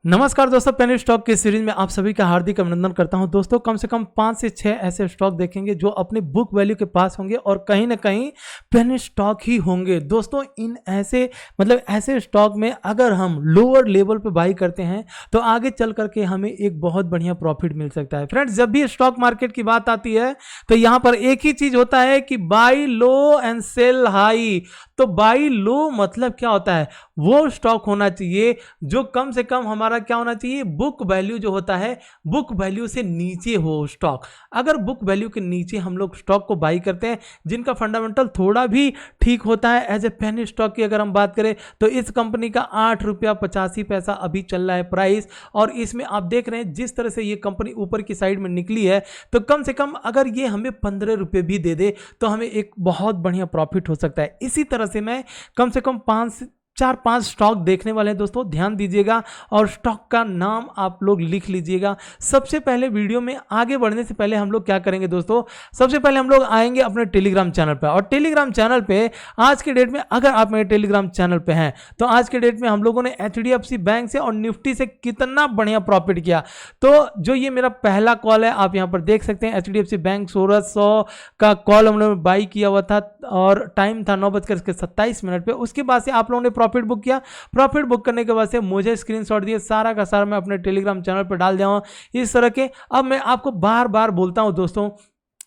नमस्कार दोस्तों, penny stock की सीरीज में आप सभी का हार्दिक अभिनंदन करता हूं। दोस्तों कम से कम 5 से 6 ऐसे स्टॉक देखेंगे जो अपने बुक वैल्यू के पास होंगे और कहीं ना कहीं पेनी स्टॉक ही होंगे। दोस्तों इन ऐसे स्टॉक में अगर हम लोअर लेवल पे बाई करते हैं तो आगे चल करके हमें एक बहुत बढ़िया प्रॉफिट मिल सकता है। फ्रेंड्स, जब भी स्टॉक मार्केट की बात आती है तो यहाँ पर एक ही चीज होता है कि buy low and sell high. तो बाई लो मतलब क्या होता है, वो स्टॉक होना चाहिए जो कम से कम हमारा क्या होना चाहिए, बुक वैल्यू जो होता है बुक वैल्यू से नीचे हो स्टॉक। अगर बुक वैल्यू के नीचे हम लोग स्टॉक को बाई करते हैं जिनका फंडामेंटल थोड़ा भी ठीक होता है, एज ए पेनी स्टॉक की अगर हम बात करें तो इस कंपनी का 8 रुपया 85 पैसा अभी चल रहा है प्राइस। और इसमें आप देख रहे हैं जिस तरह से ये कंपनी ऊपर की साइड में निकली है तो कम से कम अगर ये हमें 15 रुपये भी दे दे तो हमें एक बहुत बढ़िया प्रॉफिट हो सकता है। इसी तरह से मैं कम से कम 4-5 स्टॉक देखने वाले हैं। दोस्तों ध्यान दीजिएगा और स्टॉक का नाम आप लोग लिख लीजिएगा। सबसे पहले वीडियो में आगे बढ़ने से पहले हम लोग क्या करेंगे दोस्तों, सबसे पहले हम लोग आएंगे अपने टेलीग्राम चैनल पर। और टेलीग्राम चैनल पे आज के डेट में अगर आप मेरे टेलीग्राम चैनल पे हैं तो आज के डेट में हम लोगों ने HDFC बैंक से और निफ्टी से कितना बढ़िया प्रॉफिट किया। तो जो ये मेरा पहला कॉल है आप यहाँ पर देख सकते हैं, HDFC बैंक 1600 का कॉल हमने बाई किया हुआ था और टाइम था 9:27 पे। उसके बाद से आप लोगों ने प्रॉफिट बुक किया। प्रॉफिट बुक करने के बाद से मुझे स्क्रीनशॉट दिए, सारा का सारा मैं अपने टेलीग्राम चैनल पर डाल दिया हूं इस तरह के। अब मैं आपको बार बार बोलता हूं दोस्तों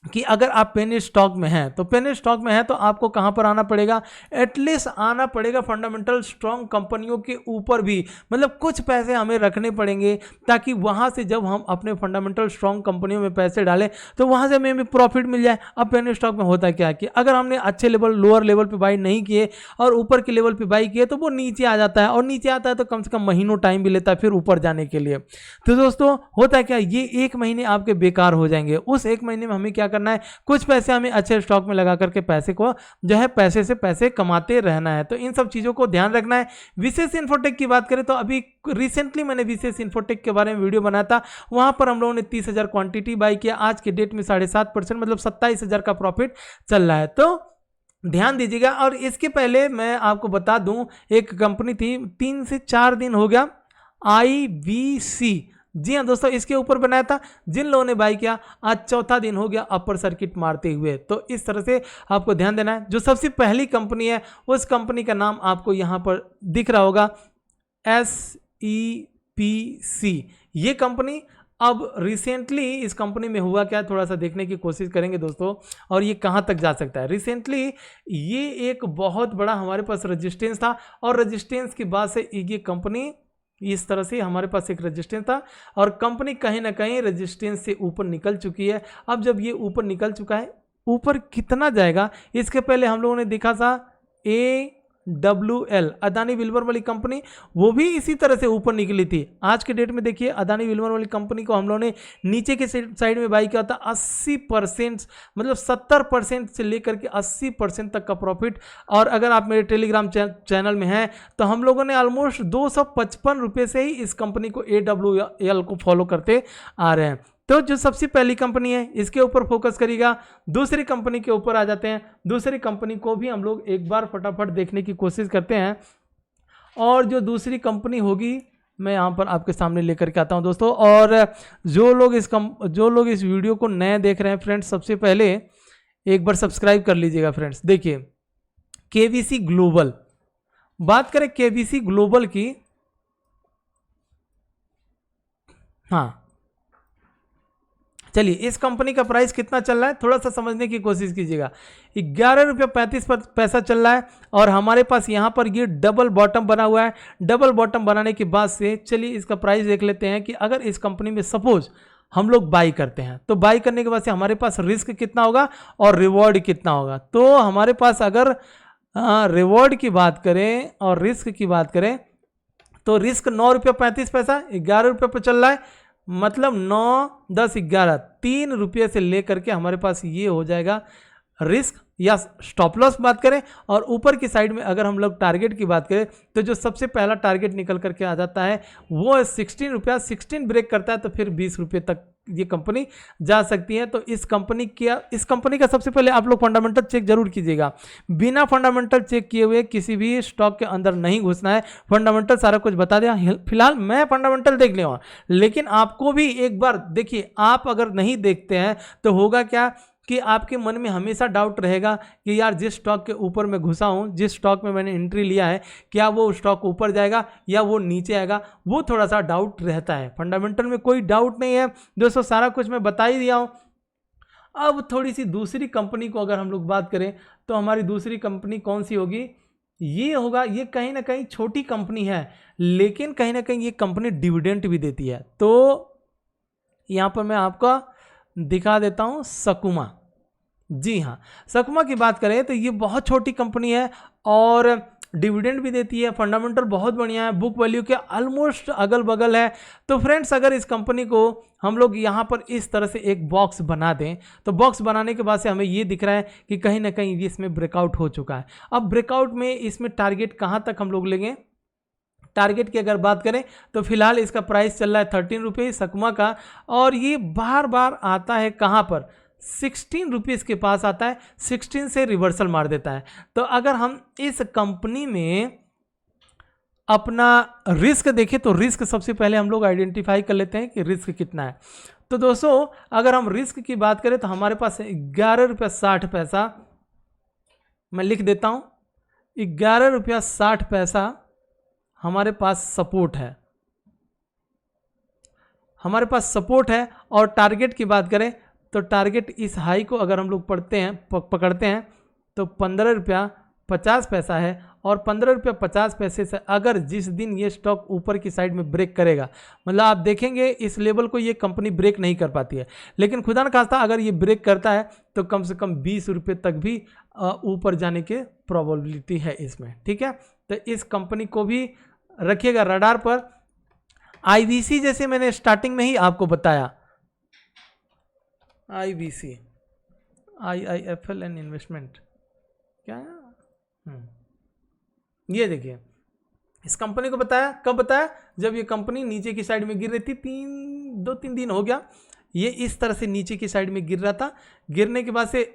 कि अगर आप पेनी स्टॉक में हैं तो पेनी स्टॉक में हैं तो आपको कहां पर आना पड़ेगा, एटलीस्ट आना पड़ेगा फंडामेंटल स्ट्रॉन्ग कंपनियों के ऊपर भी, मतलब कुछ पैसे हमें रखने पड़ेंगे ताकि वहां से जब हम अपने फंडामेंटल स्ट्रॉन्ग कंपनियों में पैसे डालें तो वहां से हमें भी प्रॉफिट मिल जाए। अब पेनी स्टॉक में होता क्या कि अगर हमने अच्छे लेवल लोअर लेवल पर बाई नहीं किए और ऊपर के लेवल पर बाई किए तो वो नीचे आ जाता है, और नीचे आता है तो कम से कम महीनों टाइम भी लेता है फिर ऊपर जाने के लिए। तो दोस्तों होता क्या, ये 1 महीने आपके बेकार हो जाएंगे। उस 1 महीने में हमें क्या करना है, कुछ पैसे हमें अच्छे स्टॉक में लगा करके पैसे को जो है पैसे से पैसे कमाते रहना है। तो इन सब चीजों को ध्यान रखना है। विशेष इन्फोटेक की बात करें तो अभी रिसेंटली मैंने विशेष इन्फोटेक के बारे में वीडियो बनाया था, वहां पर हम लोगों ने 30,000 क्वांटिटी बाई किया। आज के डेट में 7.5% मतलब 27,000 का प्रॉफिट चल रहा है। तो ध्यान दीजिएगा। और इसके पहले मैं आपको बता दूं, एक कंपनी थी 3 से 4 दिन हो गया, IVC। जी हाँ दोस्तों, इसके ऊपर बनाया था। जिन लोगों ने बाई किया आज चौथा दिन हो गया अपर सर्किट मारते हुए। तो इस तरह से आपको ध्यान देना है। जो सबसे पहली कंपनी है उस कंपनी का नाम आपको यहां पर दिख रहा होगा, SEPC। ये कंपनी अब रिसेंटली इस कंपनी में हुआ क्या, थोड़ा सा देखने की कोशिश करेंगे दोस्तों और ये कहां तक जा सकता है। रिसेंटली ये एक बहुत बड़ा हमारे पास रेजिस्टेंस था और रेजिस्टेंस के बाद से ये कंपनी इस तरह से हमारे पास एक रेजिस्टेंस था और कंपनी कहीं ना कहीं रेजिस्टेंस से ऊपर निकल चुकी है। अब जब ये ऊपर निकल चुका है, ऊपर कितना जाएगा, इसके पहले हम लोगों ने देखा था AWL अदानी विल्मर वाली कंपनी, वो भी इसी तरह से ऊपर निकली थी। आज के डेट में देखिए अदानी विल्मर वाली कंपनी को हम लोगों ने नीचे के साइड में बाई किया था 80%, मतलब 70% से लेकर के 80% तक का प्रॉफिट। और अगर आप मेरे टेलीग्राम चैनल में हैं तो हम लोगों ने ऑलमोस्ट 255 रुपये से ही इस कंपनी को AWL को फॉलो करते आ रहे हैं। तो जो सबसे पहली कंपनी है इसके ऊपर फोकस करिएगा। दूसरी कंपनी के ऊपर आ जाते हैं। दूसरी कंपनी को भी हम लोग एक बार फटाफट देखने की कोशिश करते हैं। और जो दूसरी कंपनी होगी मैं यहाँ पर आपके सामने लेकर के आता हूँ दोस्तों। और जो लोग इस वीडियो को नए देख रहे हैं फ्रेंड्स, सबसे पहले एक बार सब्सक्राइब कर लीजिएगा फ्रेंड्स। देखिए KVC ग्लोबल, बात करें KVC ग्लोबल की, हाँ चलिए इस कंपनी का प्राइस कितना चल रहा है थोड़ा सा समझने की कोशिश कीजिएगा। 11 रुपये 35 पैसा चल रहा है और हमारे पास यहाँ पर ये डबल बॉटम बना हुआ है। डबल बॉटम बनाने के बाद से चलिए इसका प्राइस देख लेते हैं कि अगर इस कंपनी में सपोज हम लोग बाई करते हैं तो बाई करने के बाद से हमारे पास रिस्क कितना होगा और रिवॉर्ड कितना होगा। तो हमारे पास अगर रिवॉर्ड की बात करें और रिस्क की बात करें तो रिस्क 9 रुपये 35 पैसा 11 रुपये पर चल रहा है, मतलब 9, 10, 11 3 रुपये से लेकर के हमारे पास ये हो जाएगा रिस्क या स्टॉप लॉस बात करें। और ऊपर की साइड में अगर हम लोग टारगेट की बात करें तो जो सबसे पहला टारगेट निकल करके आ जाता है वो है 16 रुपया। 16 ब्रेक करता है तो फिर 20 रुपये तक ये कंपनी जा सकती है। तो इस कंपनी का सबसे पहले आप लोग फंडामेंटल चेक जरूर कीजिएगा। बिना फंडामेंटल चेक किए हुए किसी भी स्टॉक के अंदर नहीं घुसना है। फंडामेंटल सारा कुछ बता दिया, फिलहाल मैं फंडामेंटल देख लिया, लेकिन आपको भी एक बार देखिए, आप अगर नहीं देखते हैं तो होगा क्या कि आपके मन में हमेशा डाउट रहेगा कि यार जिस स्टॉक के ऊपर मैं घुसा हूं, जिस स्टॉक में मैंने एंट्री लिया है, क्या वो स्टॉक ऊपर जाएगा या वो नीचे आएगा, वो थोड़ा सा डाउट रहता है। फंडामेंटल में कोई डाउट नहीं है दोस्तों, सारा कुछ मैं बता ही दिया हूं। अब थोड़ी सी दूसरी कंपनी को अगर हम लोग बात करें तो हमारी दूसरी कंपनी कौन सी होगी, ये होगा, ये कहीं ना कहीं छोटी कंपनी है, लेकिन कहीं ना कहीं ये कंपनी डिविडेंड भी देती है। तो यहां पर मैं आपको दिखा देता हूं सकुमा। जी हाँ, सकुमा की बात करें तो ये बहुत छोटी कंपनी है और डिविडेंड भी देती है, फंडामेंटल बहुत बढ़िया है, बुक वैल्यू के ऑलमोस्ट अगल बगल है। तो फ्रेंड्स, अगर इस कंपनी को हम लोग यहाँ पर इस तरह से एक बॉक्स बना दें, तो बॉक्स बनाने के बाद से हमें ये दिख रहा है कि कहीं ना कहीं इसमें ब्रेकआउट हो चुका है। अब ब्रेकआउट में इसमें टारगेट कहाँ तक हम लोग लेंगे, टारगेट की अगर बात करें तो फिलहाल इसका प्राइस चल रहा है 13 रुपये सकुमा का, और ये बार बार आता है कहाँ पर, 16 रुपीज़ के पास आता है, 16 से रिवर्सल मार देता है। तो अगर हम इस कंपनी में अपना रिस्क देखें तो रिस्क सबसे पहले हम लोग आइडेंटिफाई कर लेते हैं कि रिस्क कितना है। तो दोस्तों, अगर हम रिस्क की बात करें तो हमारे पास 11 रुपया 60 पैसा, मैं लिख देता हूं, 11 रुपया 60 पैसा हमारे पास सपोर्ट है, हमारे पास सपोर्ट है। और टारगेट की बात करें तो टारगेट इस हाई को अगर हम लोग पकड़ते हैं तो 15 रुपया 50 पैसा है, और 15 रुपया 50 पैसे से अगर जिस दिन ये स्टॉक ऊपर की साइड में ब्रेक करेगा, मतलब आप देखेंगे इस लेवल को ये कंपनी ब्रेक नहीं कर पाती है, लेकिन खुदा न खास्ता अगर ये ब्रेक करता है तो कम से कम 20 रुपये तक भी ऊपर जाने की प्रोबेबिलिटी है इसमें। ठीक है, तो इस कंपनी को भी रखिएगा रडार पर। आईवीसी जैसे मैंने स्टार्टिंग में ही आपको बताया, आईवीसी, IIFL एंड इन्वेस्टमेंट, क्या है, ये देखिए इस कंपनी को बताया, कब बताया, जब ये कंपनी नीचे की साइड में गिर रही थी, 2-3 दिन हो गया, ये इस तरह से नीचे की साइड में गिर रहा था। गिरने के बाद से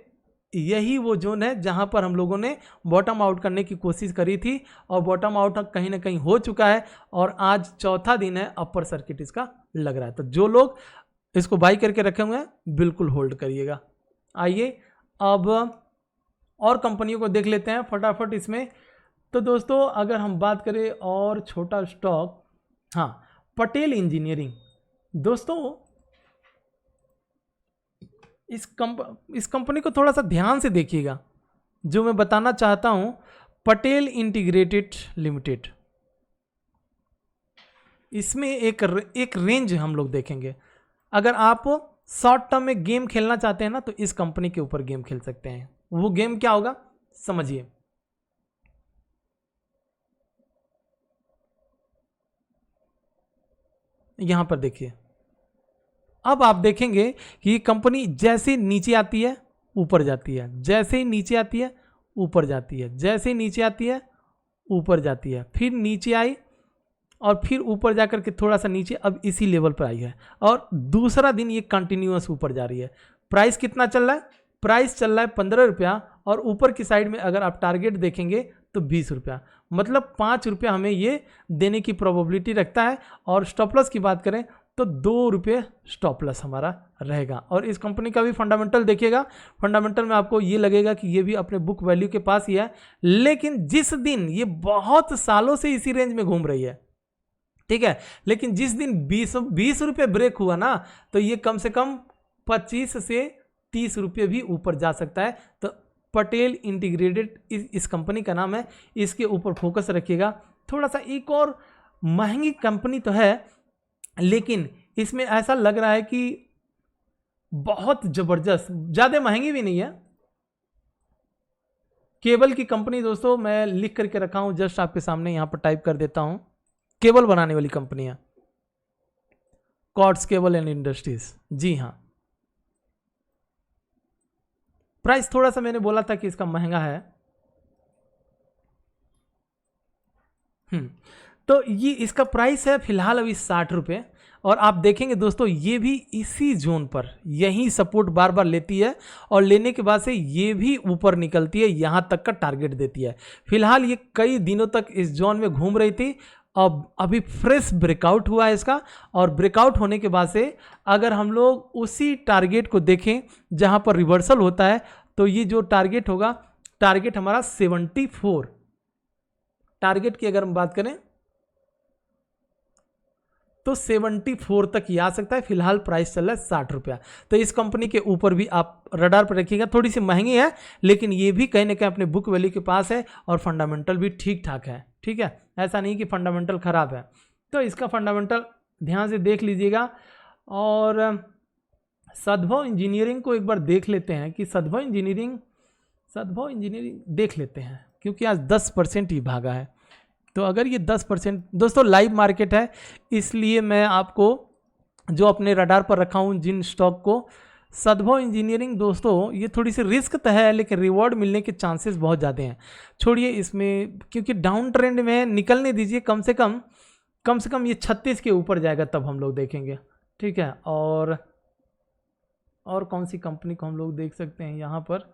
यही वो जोन है जहां पर हम लोगों ने बॉटम आउट करने की कोशिश करी थी, और बॉटम आउट कहीं ना कहीं हो चुका है, और आज चौथा दिन है अपर सर्किट इसका लग रहा है। तो जो लोग इसको बाई करके रखे हुए हैं बिल्कुल होल्ड करिएगा। आइए अब और कंपनियों को देख लेते हैं फटाफट इसमें। तो दोस्तों, अगर हम बात करें और छोटा स्टॉक, हाँ, पटेल इंजीनियरिंग। दोस्तों, इस कंपनी को थोड़ा सा ध्यान से देखिएगा, जो मैं बताना चाहता हूं, पटेल इंटीग्रेटेड लिमिटेड, इसमें एक रेंज हम लोग देखेंगे। अगर आप शॉर्ट टर्म में गेम खेलना चाहते हैं ना, तो इस कंपनी के ऊपर गेम खेल सकते हैं। वो गेम क्या होगा समझिए। यहां पर देखिए, अब आप देखेंगे कि ये कंपनी जैसे नीचे आती है ऊपर जाती है, जैसे ही नीचे आती है ऊपर जाती है, जैसे ही नीचे आती है ऊपर जाती है, फिर नीचे आई और फिर ऊपर जाकर के थोड़ा सा नीचे, अब इसी लेवल पर आई है, और दूसरा दिन ये कंटिन्यूअस ऊपर जा रही है। प्राइस कितना चल रहा है, प्राइस चल रहा है 15 रुपया, और ऊपर की साइड में अगर आप टारगेट देखेंगे तो 20 रुपया, मतलब 5 रुपया हमें ये देने की प्रोबेबिलिटी रखता है। और स्टॉप लॉस की बात करें तो 2 रुपये स्टॉप लॉस हमारा रहेगा। और इस कंपनी का भी फंडामेंटल देखिएगा, फंडामेंटल में आपको ये लगेगा कि ये भी अपने बुक वैल्यू के पास ही है, लेकिन जिस दिन ये बहुत सालों से इसी रेंज में घूम रही है, ठीक है, लेकिन जिस दिन 20 रुपये ब्रेक हुआ ना, तो ये कम से कम 25 से 30 रुपये भी ऊपर जा सकता है। तो पटेल इंटीग्रेटेड इस कंपनी का नाम है, इसके ऊपर फोकस रखिएगा। थोड़ा सा एक और महंगी कंपनी तो है, लेकिन इसमें ऐसा लग रहा है कि बहुत जबरदस्त, ज्यादा महंगी भी नहीं है। केबल की कंपनी दोस्तों, मैं लिख करके रखा हूं, जस्ट आपके सामने यहां पर टाइप कर देता हूं। केबल बनाने वाली कंपनी है कॉर्ड्स केबल एंड इंडस्ट्रीज। जी हां, प्राइस थोड़ा सा मैंने बोला था कि इसका महंगा है। तो ये इसका प्राइस है फिलहाल अभी 60 रुपये, और आप देखेंगे दोस्तों ये भी इसी जोन पर यही सपोर्ट बार बार लेती है और लेने के बाद से ये भी ऊपर निकलती है, यहाँ तक का टारगेट देती है। फिलहाल ये कई दिनों तक इस जोन में घूम रही थी, अब अभी फ्रेश ब्रेकआउट हुआ है इसका, और ब्रेकआउट होने के बाद से अगर हम लोग उसी टारगेट को देखें जहाँ पर रिवर्सल होता है, तो ये जो टारगेट होगा, टारगेट हमारा 74, टारगेट की अगर हम बात करें तो 74 तक ही आ सकता है। फिलहाल प्राइस चल रहा है 60 रुपया, तो इस कंपनी के ऊपर भी आप रडार पर रखिएगा। थोड़ी सी महंगी है लेकिन ये भी कहीं ना कहीं अपने बुक वैल्यू के पास है और फंडामेंटल भी ठीक ठाक है। ठीक है, ऐसा नहीं कि फंडामेंटल खराब है, तो इसका फंडामेंटल ध्यान से देख लीजिएगा। और सद्भव इंजीनियरिंग को एक बार देख लेते हैं कि सद्भव इंजीनियरिंग देख लेते हैं, क्योंकि आज 10% ही भागा है। तो अगर ये 10%, दोस्तों लाइव मार्केट है इसलिए मैं आपको जो अपने रडार पर रखा हूँ जिन स्टॉक को, सद्भव इंजीनियरिंग दोस्तों ये थोड़ी सी रिस्क तो है लेकिन रिवॉर्ड मिलने के चांसेस बहुत ज़्यादा हैं। छोड़िए इसमें, क्योंकि डाउन ट्रेंड में निकलने दीजिए, कम से कम ये 36 के ऊपर जाएगा तब हम लोग देखेंगे। ठीक है, और कौन सी कंपनी को हम लोग देख सकते हैं यहाँ पर,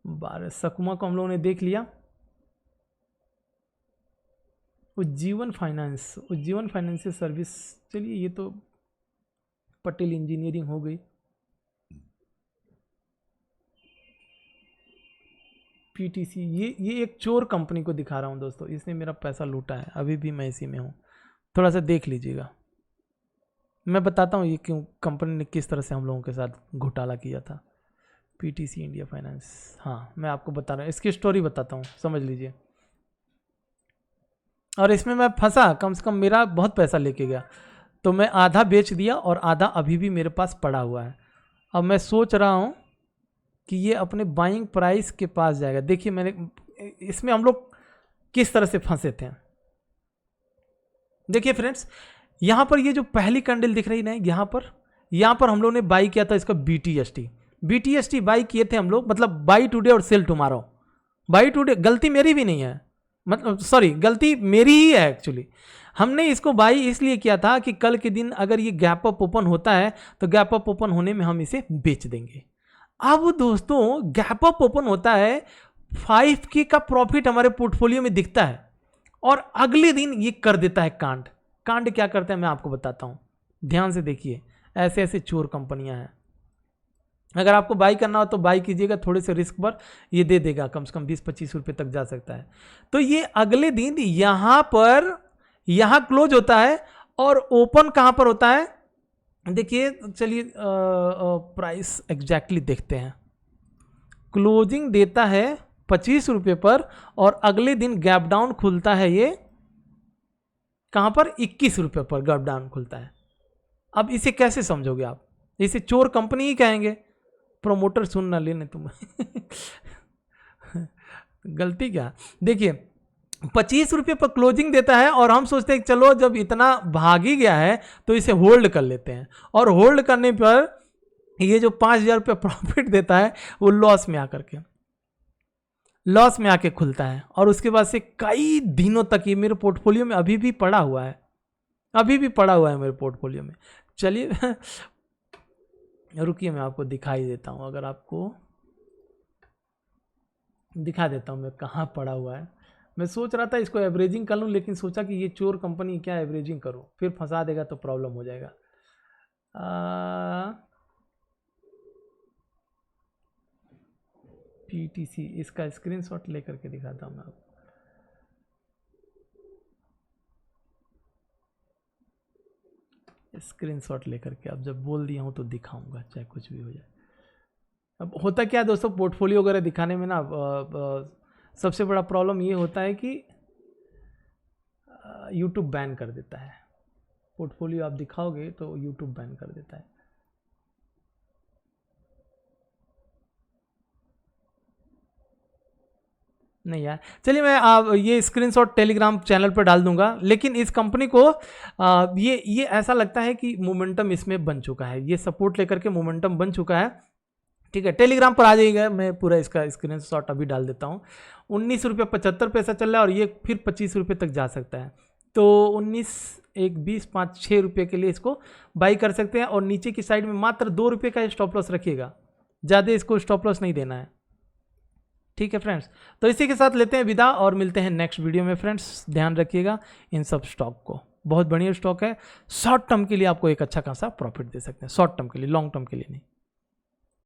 12 सकुमा को हम लोगों ने देख लिया। उज्जीवन फाइनेंशियल सर्विस, चलिए ये तो पटेल इंजीनियरिंग हो गई। पीटीसी, ये एक चोर कंपनी को दिखा रहा हूँ दोस्तों, इसने मेरा पैसा लूटा है, अभी भी मैं इसी में हूँ, थोड़ा सा देख लीजिएगा। मैं बताता हूँ ये क्यों, कंपनी ने किस तरह से हम लोगों के साथ घोटाला किया था। पीटीसी इंडिया फाइनेंस, हाँ मैं आपको बता रहा हूँ, इसकी स्टोरी बताता हूँ, समझ लीजिए। और इसमें मैं फंसा, कम से कम मेरा बहुत पैसा लेके गया, तो मैं आधा बेच दिया और आधा अभी भी मेरे पास पड़ा हुआ है। अब मैं सोच रहा हूँ कि ये अपने बाइंग प्राइस के पास जाएगा। देखिए मैंने इसमें हम लोग किस तरह से फंसे थे। देखिए फ्रेंड्स, यहाँ पर ये जो पहली कैंडल दिख रही है यहाँ पर हम लोग ने बाई किया था इसका बीटीएसटी बाई किए थे हम लोग, मतलब बाई टुडे और सेल टुमारो। बाई टुडे गलती मेरी भी नहीं है, मतलब सॉरी गलती मेरी ही है एक्चुअली। हमने इसको बाई इसलिए किया था कि कल के दिन अगर ये गैप अप ओपन होता है तो गैप अप ओपन होने में हम इसे बेच देंगे। अब दोस्तों गैप अप ओपन होता है, 5K का प्रॉफिट हमारे पोर्टफोलियो में दिखता है और अगले दिन ये कर देता है कांड क्या करता है मैं आपको बताता हूं, ध्यान से देखिए। ऐसे ऐसे चोर कंपनियां हैं, अगर आपको बाई करना हो तो बाई कीजिएगा, थोड़े से रिस्क पर ये दे देगा, कम से कम 20-25 रुपए तक जा सकता है। तो ये अगले दिन यहां क्लोज होता है और ओपन कहां पर होता है, देखिए चलिए प्राइस एग्जैक्टली देखते हैं। क्लोजिंग देता है 25 रुपए पर और अगले दिन गैप डाउन खुलता है, ये कहां पर 21 रुपए पर गैप डाउन खुलता है। अब इसे कैसे समझोगे आप, इसे चोर कंपनी ही कहेंगे। प्रोमोटर सुन ना लेने तुम गलती क्या, देखिए 25 रुपए पर क्लोजिंग देता है और हम सोचते हैं कि चलो जब इतना भाग ही गया है तो इसे होल्ड कर लेते हैं, और होल्ड करने पर ये जो 5,000 रुपये प्रॉफिट देता है वो लॉस में आके खुलता है। और उसके बाद से कई दिनों तक ये मेरे पोर्टफोलियो में अभी भी पड़ा हुआ है मेरे पोर्टफोलियो में। चलिए रुकिए मैं आपको दिखाई देता हूं, अगर आपको दिखा देता हूं मैं कहाँ पड़ा हुआ है। मैं सोच रहा था इसको एवरेजिंग कर लूं, लेकिन सोचा कि ये चोर कंपनी क्या एवरेजिंग करूं, फिर फंसा देगा तो प्रॉब्लम हो जाएगा। पीटीसी, इसका स्क्रीनशॉट लेकर के दिखाता हूं मैं आपको। स्क्रीनशॉट लेकर के, अब जब बोल दिया हूं तो दिखाऊंगा, चाहे कुछ भी हो जाए। अब होता क्या है दोस्तों, पोर्टफोलियो वगैरह दिखाने में ना सबसे बड़ा प्रॉब्लम ये होता है कि यूट्यूब बैन कर देता है। पोर्टफोलियो आप दिखाओगे तो यूट्यूब बैन कर देता है। नहीं यार, चलिए मैं ये स्क्रीनशॉट टेलीग्राम चैनल पर डाल दूंगा। लेकिन इस कंपनी को ये ऐसा लगता है कि मोमेंटम इसमें बन चुका है, ये सपोर्ट लेकर के मोमेंटम बन चुका है। ठीक है, टेलीग्राम पर आ जाइएगा, मैं पूरा इसका स्क्रीनशॉट अभी डाल देता हूँ। 19 रुपये 75 पैसा चल रहा है और ये फिर 25 रुपये तक जा सकता है। तो 19, 1, 20, 5, 6 रुपये के लिए इसको बाई कर सकते हैं। और नीचे की साइड में मात्र 2 रुपये का स्टॉप लॉस रखिएगा, ज़्यादा इसको स्टॉप लॉस नहीं देना है। ठीक है फ्रेंड्स, तो इसी के साथ लेते हैं विदा और मिलते हैं नेक्स्ट वीडियो में। फ्रेंड्स ध्यान रखिएगा इन सब स्टॉक को, बहुत बढ़िया स्टॉक है। शॉर्ट टर्म के लिए आपको एक अच्छा खासा प्रॉफिट दे सकते हैं, शॉर्ट टर्म के लिए, लॉन्ग टर्म के लिए नहीं।